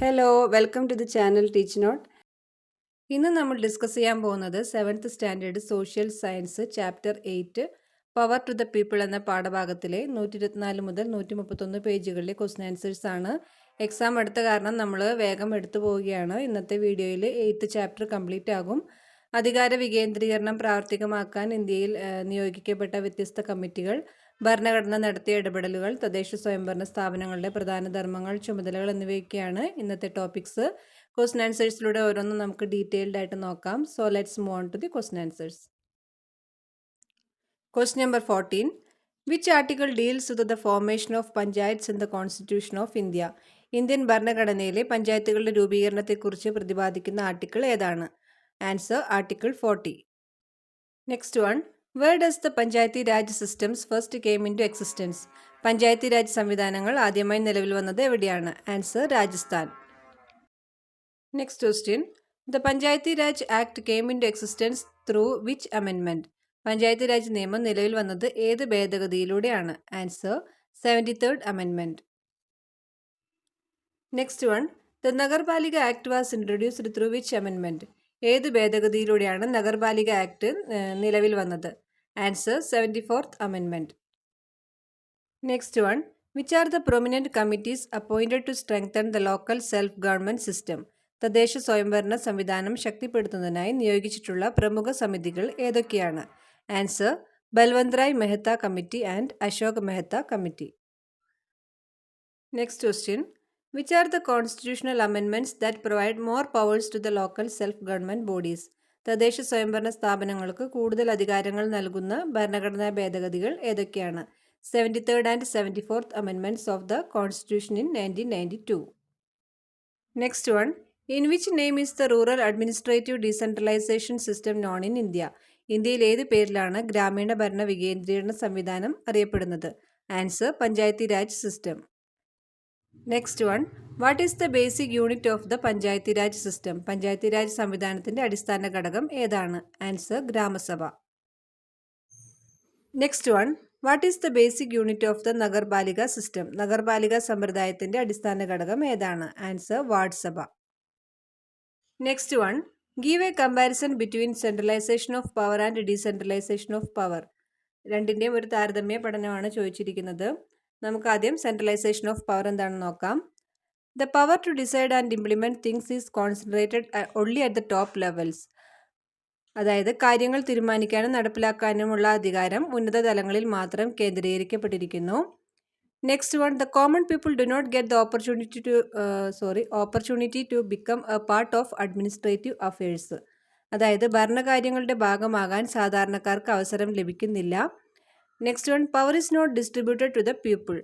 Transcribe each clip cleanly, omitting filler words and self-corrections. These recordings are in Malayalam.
Hello welcome to the channel teach note. ഇന്ന് നമ്മൾ ഡിസ്കസ് ചെയ്യാൻ പോകുന്നത് 7th standard social science chapter 8 power to the people എന്ന പാഠഭാഗത്തിലെ 124 മുതൽ 131 പേജുകളിലെ ക്വസ്റ്റ്യൻ ആൻസേഴ്സ് ആണ്. എക്സാം എടുത്ത കാരണം നമ്മൾ വേഗം എടുത്തു പോവുകയാണ്. ഇന്നത്തെ വീഡിയോയിൽ 8th ചാപ്റ്റർ കംപ്ലീറ്റ് ആകും. അധികാര വികേന്ദ്രീകരണം പ്രാവർത്തികമാക്കാൻ ഇന്ത്യയിൽ നിയോഗിക്കപ്പെട്ട വ്യത്യസ്ത കമ്മിറ്റികൾ, ഭരണഘടന നടത്തിയ ഇടപെടലുകൾ, തദ്ദേശ സ്വയംഭരണ സ്ഥാപനങ്ങളുടെ പ്രധാന ധർമ്മങ്ങൾ, ചുമതലകൾ എന്നിവയൊക്കെയാണ് ഇന്നത്തെ ടോപ്പിക്സ്. ക്വസ്റ്റ്യൻ ആൻസേഴ്സിലൂടെ ഓരോന്നും നമുക്ക് ഡീറ്റെയിൽഡ് ആയിട്ട് നോക്കാം. So let's move on to the question answers. Question number 14. Which article deals with the formation of panchayats in the Constitution of India? Indian ഭരണഘടനയിലെ പഞ്ചായത്തുകളുടെ രൂപീകരണത്തെക്കുറിച്ച് പ്രതിപാദിക്കുന്ന ആർട്ടിക്കിൾ ഏതാണ്? Answer article 40. Next one. Where does the Panchayati Raj systems first came into existence? Panchayati Raj സംവിധാനങ്ങൾ ആദ്യമായി നിലവിൽ വന്നത് എവിടെയാണ്? Answer Rajasthan. Next question. The Panchayati Raj act came into existence through which amendment? Panchayat Raj നിയമം നിലവിൽ വന്നത് ഏത് ഭേദഗതിയിലൂടെയാണ്? Answer 73rd amendment. Next one. The Nagarpalika act was introduced through which amendment? ഏത് ഭേദഗതിയിലൂടെയാണ് നഗർപാലിക ആക്ട് നിലവിൽ വന്നത്? Answer 74th amendment. Next one. Which are the prominent committees appointed to strengthen the local self-government system? തദ്ദേശ സ്വയംഭരണ സംവിധാനം ശക്തിപ്പെടുത്തുന്നതിനായി നിയോഗിച്ചിട്ടുള്ള പ്രമുഖ സമിതികൾ ഏതൊക്കെയാണ്? Answer Balwant Rai Mehta committee and Ashok Mehta committee. Next question. Which are the constitutional amendments that provide more powers to the local self-government bodies? തദ്ദേശ സ്വയംഭരണ സ്ഥാപനങ്ങൾക്ക് കൂടുതൽ അധികാരങ്ങൾ നൽകുന്ന ഭരണഘടനാ ഭേദഗതികൾ ഏതൊക്കെയാണ്? 73rd and 74th amendments of the Constitution in 1992. Next one. In which name is the rural administrative decentralization system known in India? ഇന്ത്യയിൽ ഏത് പേരിലാണ് ഗ്രാമീണ ഭരണ വികേന്ദ്രീകരണ സംവിധാനം അറിയപ്പെടുന്നത്? Answer Panchayati Raj system. Next one. What is the basic unit of the Panchayati Raj system? Panchayati Raj സംവിധാനത്തിന്റെ അടിസ്ഥാന ഘടകം ഏതാണ്? Answer Gram Sabha. Next one. What is the basic unit of the Nagarpalika system? Nagarpalika സമ്പ്രദായത്തിന്റെ അടിസ്ഥാന ഘടകം ഏതാണ്? Answer ward Sabha. Next one. Give a comparison between centralisation of power and decentralisation of power. രണ്ടിൻ്റെയും ഒരു താരതമ്യ പഠനമാണ് ചോദിച്ചിരിക്കുന്നത്. നമുക്ക് ആദ്യം സെൻട്രലൈസേഷൻ ഓഫ് പവർ എന്താണെന്ന് നോക്കാം. The power to decide and implement things is concentrated only at the top levels. അതായത് കാര്യങ്ങൾ തീരുമാനിക്കാനും നടപ്പിലാക്കാനുമുള്ള അധികാരം ഉന്നത തലങ്ങളിൽ മാത്രം കേന്ദ്രീകരിക്കപ്പെട്ടിരിക്കുന്നു. Next one. The common people do not get the opportunity to become a part of administrative affairs. അതായത് ഭരണകാര്യങ്ങളുടെ ഭാഗമാകാൻ സാധാരണക്കാർക്ക് അവസരം ലഭിക്കുന്നില്ല. Next one. Power is not distributed to the people.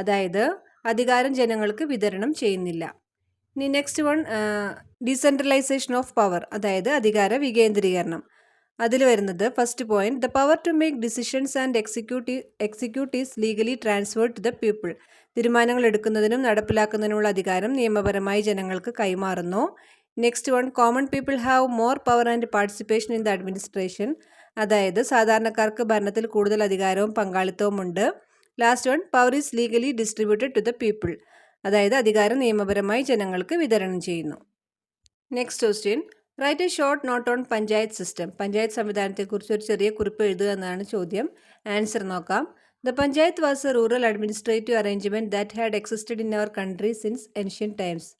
അതായത് അധികാരം ജനങ്ങൾക്ക് വിതരണം ചെയ്യുന്നില്ല. ഇനി next one. Decentralisation of power, അതായത് അധികാര വികേന്ദ്രീകരണം. അതിൽ വരുന്നത് first point. The power to make decisions and execute is legally transferred to the people. തീരുമാനങ്ങൾ എടുക്കുന്നതിനും നടപ്പിലാക്കുന്നതിനുമുള്ള അധികാരം നിയമപരമായി ജനങ്ങൾക്ക് കൈമാറുന്നു. Next one. Common people have more power and participation in the administration. അതായത് സാധാരണക്കാർക്ക് ഭരണത്തിൽ കൂടുതൽ അധികാരവും പങ്കാളിത്തവും ഉണ്ട്. Last one. Power is legally distributed to the people. അതായത് അധികാരം നിയമപരമായി ജനങ്ങൾക്ക് വിതരണം ചെയ്യുന്നു. Next question. Write a short note on panchayat system. Panchayat സംവിധാനത്തെക്കുറിച്ച് ഒരു ചെറിയ കുറിപ്പ് എഴുതുക എന്നാണ് ചോദ്യം. ആൻസർ നോക്കാം. The panchayat was a rural administrative arrangement that had existed in our country since ancient times.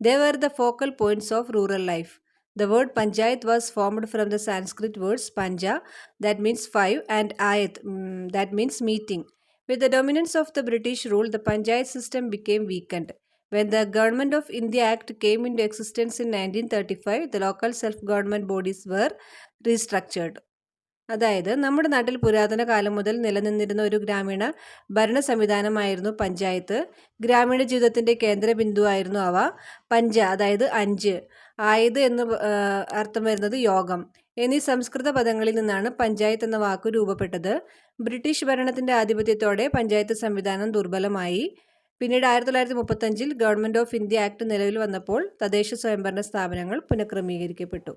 They were the focal points of rural life. The word panchayat was formed from the Sanskrit words panja, that means five, and ayat, that means meeting. With the dominance of the British rule, the panchayat system became weakened. When the Government of India Act came into existence in 1935, the local self-government bodies were restructured. അതായത് നമ്മുടെ നാട്ടിൽ പുരാതന കാലം മുതൽ നിലനിന്നിരുന്ന ഒരു ഗ്രാമീണ ഭരണ സംവിധാനമായിരുന്നു പഞ്ചായത്ത്. ഗ്രാമീണ ജീവിതത്തിന്റെ കേന്ദ്ര ബിന്ദുവായിരുന്നു അവ. പഞ്ച, അതായത് അഞ്ച്, ആയത് എന്ന് അർത്ഥം വരുന്നത് യോഗം എന്നീ സംസ്കൃത പദങ്ങളിൽ നിന്നാണ് പഞ്ചായത്ത് എന്ന വാക്ക് രൂപപ്പെട്ടത്. ബ്രിട്ടീഷ് ഭരണത്തിന്റെ ആധിപത്യത്തോടെ പഞ്ചായത്ത് സംവിധാനം ദുർബലമായി. പിന്നീട് 1935 ഗവൺമെന്റ് ഓഫ് ഇന്ത്യ ആക്ട് നിലവിൽ വന്നപ്പോൾ തദ്ദേശ സ്വയംഭരണ സ്ഥാപനങ്ങൾ പുനഃക്രമീകരിക്കപ്പെട്ടു.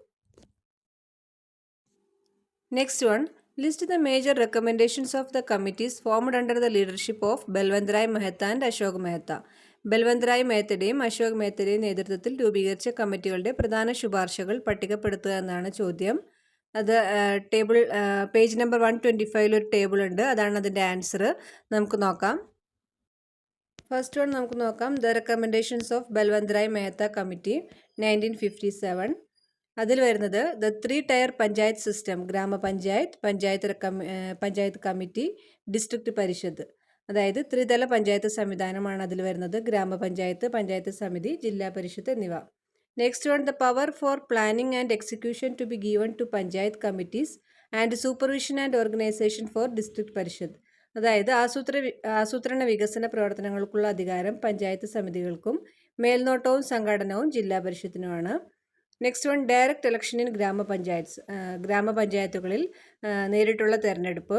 Next one. List the major recommendations of the committees formed under the leadership of Balwant Rai Mehta and Ashok Mehta. Balwant Rai മേത്തയുടെയും Ashok മേത്തയുടെയും നേതൃത്വത്തിൽ രൂപീകരിച്ച കമ്മിറ്റികളുടെ പ്രധാന ശുപാർശകൾ പട്ടികപ്പെടുത്തുക എന്നാണ് ചോദ്യം. അത് ടേബിൾ പേജ് നമ്പർ 125 ഒരു ടേബിൾ ഉണ്ട്. അതാണ് അതിൻ്റെ ആൻസർ. നമുക്ക് നോക്കാം. ഫസ്റ്റ് വൺ നമുക്ക് നോക്കാം. The recommendations of Balwant Rai Mehta committee 1957. അതിൽ വരുന്നത് ദ 3 ടയർ പഞ്ചായത്ത് സിസ്റ്റം, ഗ്രാമപഞ്ചായത്ത്, പഞ്ചായത്ത് കമ്മിറ്റി, ഡിസ്ട്രിക്ട് പരിഷത്ത്. അതായത് ത്രിതല പഞ്ചായത്ത് സംവിധാനമാണ് അതിൽ വരുന്നത്. ഗ്രാമപഞ്ചായത്ത്, പഞ്ചായത്ത് സമിതി, ജില്ലാ പരിഷത്ത് എന്നിവ. Next one, the power for planning and execution to be given to Panchayat committees and supervision and organisation for district Parishad. അതായത് ആസൂത്രണ വികസന പ്രവർത്തനങ്ങൾക്കുള്ള അധികാരം പഞ്ചായത്ത് സമിതികൾക്കും മേൽനോട്ടവും സംഘടനവും ജില്ലാ പരിഷത്തിനുമാണ്. Next one, direct election in ഗ്രാമപഞ്ചായത്തുകളിൽ നേരിട്ടുള്ള തെരഞ്ഞെടുപ്പ്.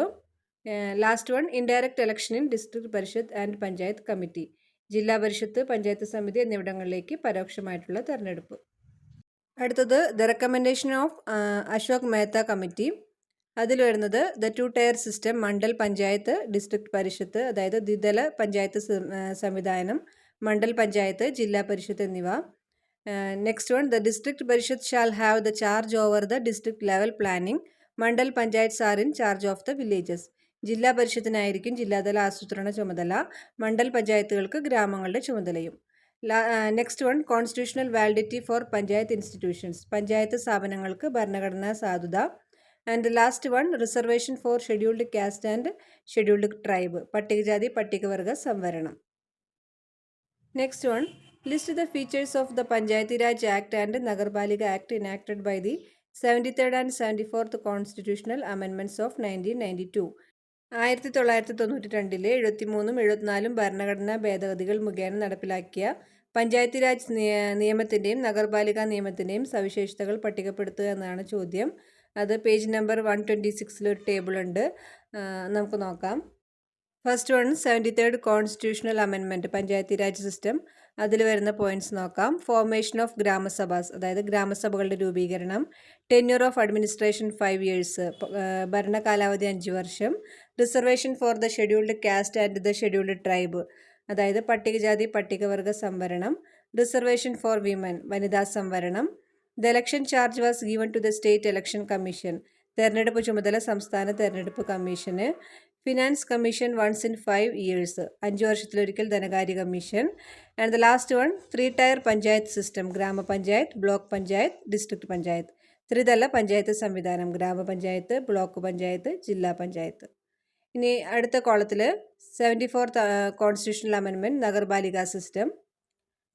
Last one, indirect election in district Parishad and Panchayat committee, Zilla Parishad, Panchayat Samiti എന്നിവിടങ്ങളിലേക്ക് പരോക്ഷമായിട്ടുള്ള തെരഞ്ഞെടുപ്പ്. അടുത്തത് the recommendation of Ashok Mehta committee. അതിൽ വരുന്നത് the 2 tier system, Mandal Panchayat, district Parishad, അതായത് ദ്വിതല പഞ്ചായത്ത് സംവിധാനം, മണ്ഡൽ പഞ്ചായത്ത്, ജില്ലാ പരിഷത്ത് എന്നിവ. Next one, the district Parishad shall have the charge over the district level planning. Mandal Panchayats are in charge of the villages. Zilla പരിഷത്തിനായിരിക്കും ജില്ലാതല ആസൂത്രണ ചുമതല. മണ്ഡൽ പഞ്ചായത്തുകൾക്ക് ഗ്രാമങ്ങളുടെ ചുമതലയും. Next one, constitutional validity for Panchayat institutions. Panchayat സ്ഥാപനങ്ങൾക്ക് ഭരണഘടനാ സാധുത. And last one, reservation for scheduled caste and scheduled tribe. പട്ടികജാതി പട്ടികവർഗ സംവരണം. Next one, list the features of the Panchayati Raj act and Nagarpalika act enacted by the 73rd and 74th constitutional amendments of 1992. 1992 73ഉം 74ഉം ഭരണഘടനാ ഭേദഗതികൾ മുഖേന നടപ്പിലാക്കിയ പഞ്ചായത്തി രാജ് നിയമത്തിൻ്റെയും നഗരപാലിക നിയമത്തിൻ്റെയും സവിശേഷതകൾ പട്ടികപ്പെടുത്തുക എന്നാണ് ചോദ്യം. അത് പേജ് നമ്പർ 126 ഒരു ടേബിൾ ഉണ്ട്. നമുക്ക് നോക്കാം. First one, 73rd constitutional amendment, Panchayati Raj system. അതിൽ വരുന്ന പോയിന്റ്സ് നോക്കാം. ഫോർമേഷൻ ഓഫ് ഗ്രാമസഭാസ്, അതായത് ഗ്രാമസഭകളുടെ രൂപീകരണം. ടെന്യൂർ ഓഫ് അഡ്മിനിസ്ട്രേഷൻ 5 years, ഭരണകാലാവധി 5 വർഷം. Reservation for the scheduled caste and the scheduled tribe, അതായത് പട്ടികജാതി പട്ടികവർഗ സംവരണം. റിസർവേഷൻ ഫോർ വിമൻ, വനിതാ സംവരണം. The election charge was given to the state election commission, തെരഞ്ഞെടുപ്പ് ചുമതല സംസ്ഥാന തെരഞ്ഞെടുപ്പ് കമ്മീഷന്. Finance commission once in 5 years, 5 വർഷത്തിലൊരിക്കൽ ധനകാര്യ commission. And the last one, 3 tier panchayat system, grama panchayat, block panchayat, district panchayat. ത്രിതല പഞ്ചായത്ത് സംവിധാനം, ഗ്രാമപഞ്ചായത്ത്, ബ്ലോക്ക് പഞ്ചായത്ത്, ജില്ലാ പഞ്ചായത്ത്. ഇനി അടുത്ത കോളത്തിൽ 74th കോൺസ്റ്റിറ്റ്യൂഷണൽ അമെൻമെൻറ്റ്, നഗർപാലിക സിസ്റ്റം.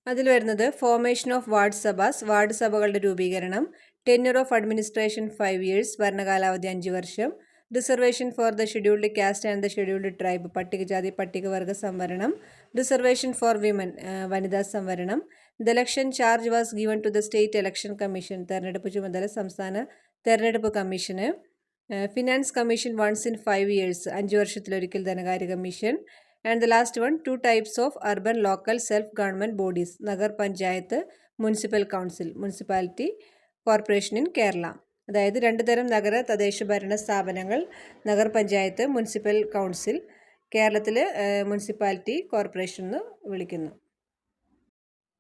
അതിൽ വരുന്നത് ഫോർമേഷൻ ഓഫ് വാർഡ് സഭാസ്, വാർഡ് സഭകളുടെ രൂപീകരണം. ടെന്യൂർ ഓഫ് അഡ്മിനിസ്ട്രേഷൻ 5 years, ഭരണകാലാവധി 5 വർഷം. Reservation for the scheduled caste and the scheduled tribe, പട്ടികജാതി പട്ടികവർഗ സംവരണം. റിസർവേഷൻ ഫോർ വിമൻ, വനിതാ സംവരണം. The election charge was given to the state election commission, തെരഞ്ഞെടുപ്പ് ചുമതല സംസ്ഥാന തെരഞ്ഞെടുപ്പ് കമ്മീഷന്. Finance commission once in 5 years, 5 വർഷത്തിലൊരിക്കൽ ധനകാര്യ commission. And the last one, 2 types of urban local self government bodies, nagar panchayat, municipal council, municipality corporation in Kerala. അതായത് 2 തരം നഗര തദ്ദേശ ഭരണ സ്ഥാപനങ്ങൾ, നഗർ പഞ്ചായത്ത്, മുനിസിപ്പൽ കൗൺസിൽ. കേരളത്തിൽ മുനിസിപ്പാലിറ്റി കോർപ്പറേഷൻ എന്ന് വിളിക്കുന്നു.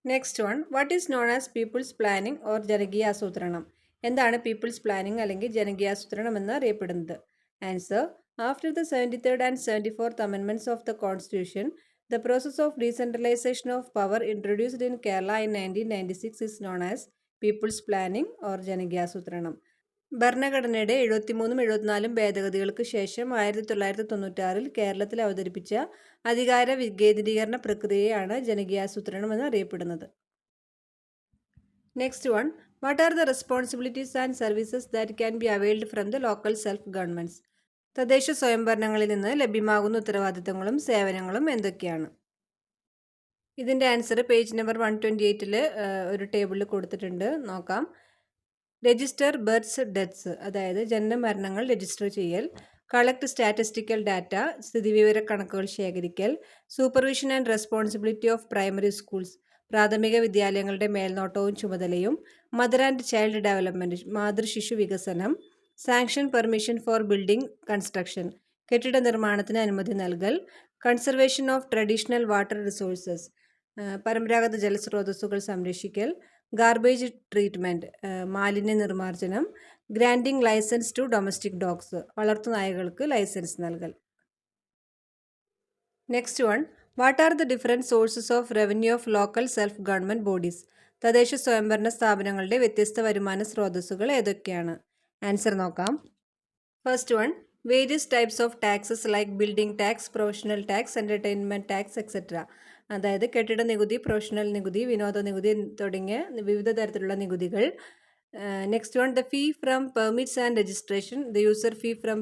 Next one, what is known as people's planning or ജനകീയ ആസൂത്രണം. എന്താണ് പീപ്പിൾസ് പ്ലാനിംഗ് അല്ലെങ്കിൽ ജനകീയാസൂത്രണം എന്ന് അറിയപ്പെടുന്നത്? Answer, after the 73rd and 74th amendments of the Constitution, the process of decentralization of power introduced in Kerala in 1996 is known as People's Planning or ജനകീയാസൂത്രണം. ഭരണഘടനയുടെ 73ഉം 74ഉം ഭേദഗതികൾക്ക് ശേഷം 1996 കേരളത്തിൽ അവതരിപ്പിച്ച അധികാര വികേന്ദ്രീകരണ പ്രക്രിയയാണ് ജനകീയാസൂത്രണം എന്ന് അറിയപ്പെടുന്നത്. Next one, what are the responsibilities and services that can be availed from the local self governments. തദ്ദേശ സ്വയംഭരണങ്ങളിൽ നിന്ന് ലഭ്യമാകുന്ന ഉത്തരവാദിത്തങ്ങളും സേവനങ്ങളും എന്തൊക്കെയാണ്? ഇതിൻ്റെ ആൻസർ പേജ് നമ്പർ 128 ഒരു ടേബിളിൽ കൊടുത്തിട്ടുണ്ട്. നോക്കാം. രജിസ്റ്റർ ബർത്ത് ഡെത്ത്സ്, അതായത് ജനന മരണങ്ങൾ രജിസ്റ്റർ ചെയ്യൽ. കളക്ട് സ്റ്റാറ്റിസ്റ്റിക്കൽ ഡാറ്റ, സ്ഥിതിവിവര കണക്കുകൾ ശേഖരിക്കൽ. Supervision and responsibility of primary schools, പ്രാഥമിക വിദ്യാലയങ്ങളുടെ മേൽനോട്ടവും ചുമതലയും. മദർ ആൻഡ് ചൈൽഡ് ഡെവലപ്മെൻറ്റ്, മാതൃശിശു വികസനം. Sanction permission for building construction, കെട്ടിട നിർമ്മാണത്തിന് അനുമതി നൽകൽ. Conservation of traditional water resources, പരമ്പരാഗത ജലസ്രോതസ്സുകൾ സംരക്ഷിക്കൽ, ഗാർബേജ് ട്രീറ്റ്മെൻറ്റ്, മാലിന്യ നിർമ്മാർജ്ജനം, granting licence to domestic dogs, വളർത്തുനായകൾക്ക് ലൈസൻസ് നൽകൽ. Next one, what are the different sources of revenue of local self government bodies? തദ്ദേശ സ്വയംഭരണ സ്ഥാപനങ്ങളുടെ വ്യത്യസ്ത വരുമാന സ്രോതസ്സുകൾ ഏതൊക്കെയാണ്? ആൻസർ നോക്കാം. First one, various types of taxes like building tax, professional tax, entertainment tax etcetera. അതായത് കെട്ടിട നികുതി, പ്രൊഫഷണൽ നികുതി, വിനോദ നികുതി തുടങ്ങിയ വിവിധ തരത്തിലുള്ള നികുതികൾ. Next one, the fee from permits and registration, the user fee from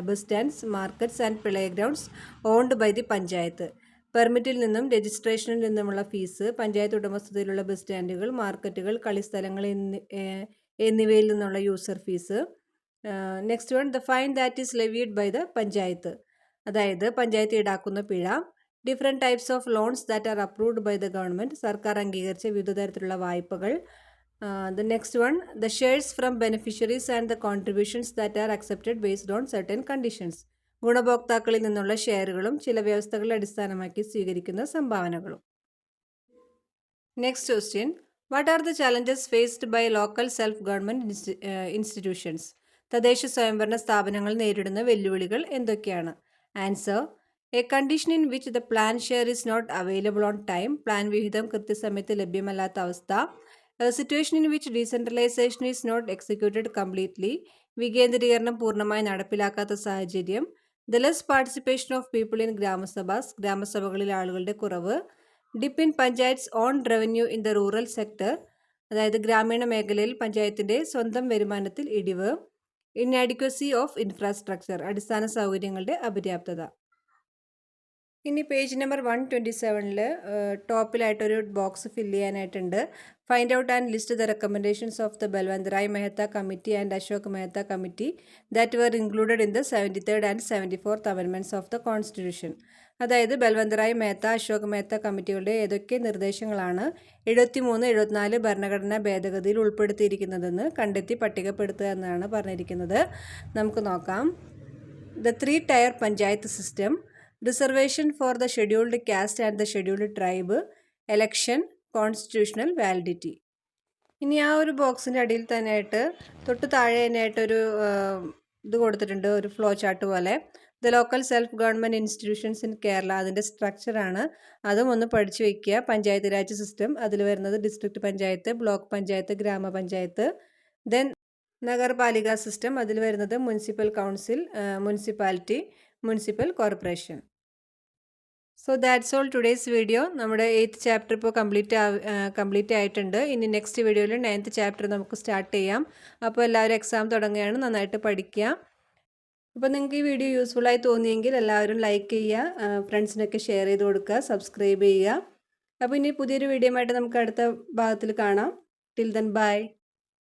bus stands, markets and playgrounds owned by the Panchayat. പെർമിറ്റിൽ നിന്നും രജിസ്ട്രേഷനിൽ നിന്നുമുള്ള ഫീസ്, പഞ്ചായത്ത് ഉടമസ്ഥതയിലുള്ള ബസ് സ്റ്റാൻഡുകൾ, മാർക്കറ്റുകൾ, കളിസ്ഥലങ്ങൾ എന്നിവയിൽ നിന്നുള്ള user fees. Next one, the fine that is levied by the Panchayat, അതായത് പഞ്ചായത്ത് ഈടാക്കുന്ന പിഴ. Different types of loans that are approved by the government, സർക്കാർ അംഗീകരിച്ച വിവിധ തരത്തിലുള്ള വായ്പകൾ. The next one, the shares from beneficiaries and the contributions that are accepted based on certain conditions, ഗുണഭോക്താക്കളിൽ നിന്നുള്ള ഷെയറുകളും ചില വ്യവസ്ഥകളെ അടിസ്ഥാനമാക്കി സ്വീകരിക്കുന്ന സംഭാവനകളും. Next question, what are the challenges faced by local self government institutions? തദ്ദേശ സ്വയംഭരണ സ്ഥാപനങ്ങൾ നേരിടുന്ന വെല്ലുവിളികൾ എന്തൊക്കെയാണ്? Answer, a condition in which the plan share is not available on time, plan വിഹിതം കൃത്യസമയത്ത് ലഭ്യമല്ലാത്ത അവസ്ഥ. A situation in which decentralisation is not executed completely, വികേന്ദ്രീകരണം പൂർണ്ണമായി നടപ്പിലാക്കാത്ത സാഹചര്യം. The less participation of people in Gram Sabhas, ഗ്രാമസഭകളിൽ ആളുകളുടെ കുറവ്. Dip in Panchayats on revenue in the rural sector, അതായത് ഗ്രാമീണ മേഖലയിൽ പഞ്ചായത്തിൻ്റെ സ്വന്തം വരുമാനത്തിൽ ഇടിവ്. ഇൻആഡിക്വസി ഓഫ് ഇൻഫ്രാസ്ട്രക്ചർ, അടിസ്ഥാന സൗകര്യങ്ങളുടെ അപര്യാപ്തത. ഇനി പേജ് നമ്പർ 127 ടോപ്പിലായിട്ടൊരു ബോക്സ് ഫില്ല് ചെയ്യാനായിട്ടുണ്ട്. Find out and list the recommendations of the Balwant Rai Mehta committee and Ashok Mehta committee that were included in the 73rd and 74th amendments of the constitution. അതായത് ബൽവന്ത് റായ് മെഹ്ത്ത, അശോക് മെഹ്ത്ത കമ്മിറ്റികളുടെ ഏതൊക്കെ നിർദ്ദേശങ്ങളാണ് 73, 74 ഭരണഘടനാ ഭേദഗതിയിൽ ഉൾപ്പെടുത്തിയിരിക്കുന്നതെന്ന് കണ്ടെത്തി പട്ടികപ്പെടുത്തുക എന്നാണ് പറഞ്ഞിരിക്കുന്നത്. നമുക്ക് നോക്കാം. The 3-tier panchayat system, reservation for the scheduled caste and the scheduled tribe, election, constitutional validity. ഇനി ആ ഒരു ബോക്സിൻ്റെ അടിയിൽ തന്നെയായിട്ട് തൊട്ട് താഴെ തന്നെയായിട്ടൊരു ഇത് കൊടുത്തിട്ടുണ്ട്, ഒരു ഫ്ലോ ചാർട്ട് പോലെ. The local self government institutions in Kerala, അതിൻ്റെ സ്ട്രക്ചറാണ്. അതും ഒന്ന് പഠിച്ചു വയ്ക്കുക. പഞ്ചായത്ത് രാജ് സിസ്റ്റം, അതിൽ വരുന്നത് ഡിസ്ട്രിക്ട് പഞ്ചായത്ത്, ബ്ലോക്ക് പഞ്ചായത്ത്, ഗ്രാമപഞ്ചായത്ത്. ദെൻ നഗരപാലിക സിസ്റ്റം, അതിൽ വരുന്നത് municipal council, municipality, municipal corporation. So that's all today's video. നമ്മുടെ 8th ചാപ്റ്റർ ഇപ്പോൾ കംപ്ലീറ്റ് ആയിട്ടുണ്ട്. ഇനി നെക്സ്റ്റ് വീഡിയോയിൽ 9th ചാപ്റ്റർ നമുക്ക് സ്റ്റാർട്ട് ചെയ്യാം. അപ്പോൾ എല്ലാവരും എക്സാം തുടങ്ങുകയാണ്, നന്നായിട്ട് പഠിക്കുക. അപ്പോൾ നിങ്ങൾക്ക് ഈ വീഡിയോ യൂസ്ഫുള്ളായി തോന്നിയെങ്കിൽ എല്ലാവരും ലൈക്ക് ചെയ്യുക, ഫ്രണ്ട്സിനൊക്കെ ഷെയർ ചെയ്ത് കൊടുക്കുക, സബ്സ്ക്രൈബ് ചെയ്യുക. അപ്പോൾ ഇനി പുതിയൊരു വീഡിയോ ആയിട്ട് നമുക്ക് അടുത്ത ഭാഗത്തിൽ കാണാം. Till then bye.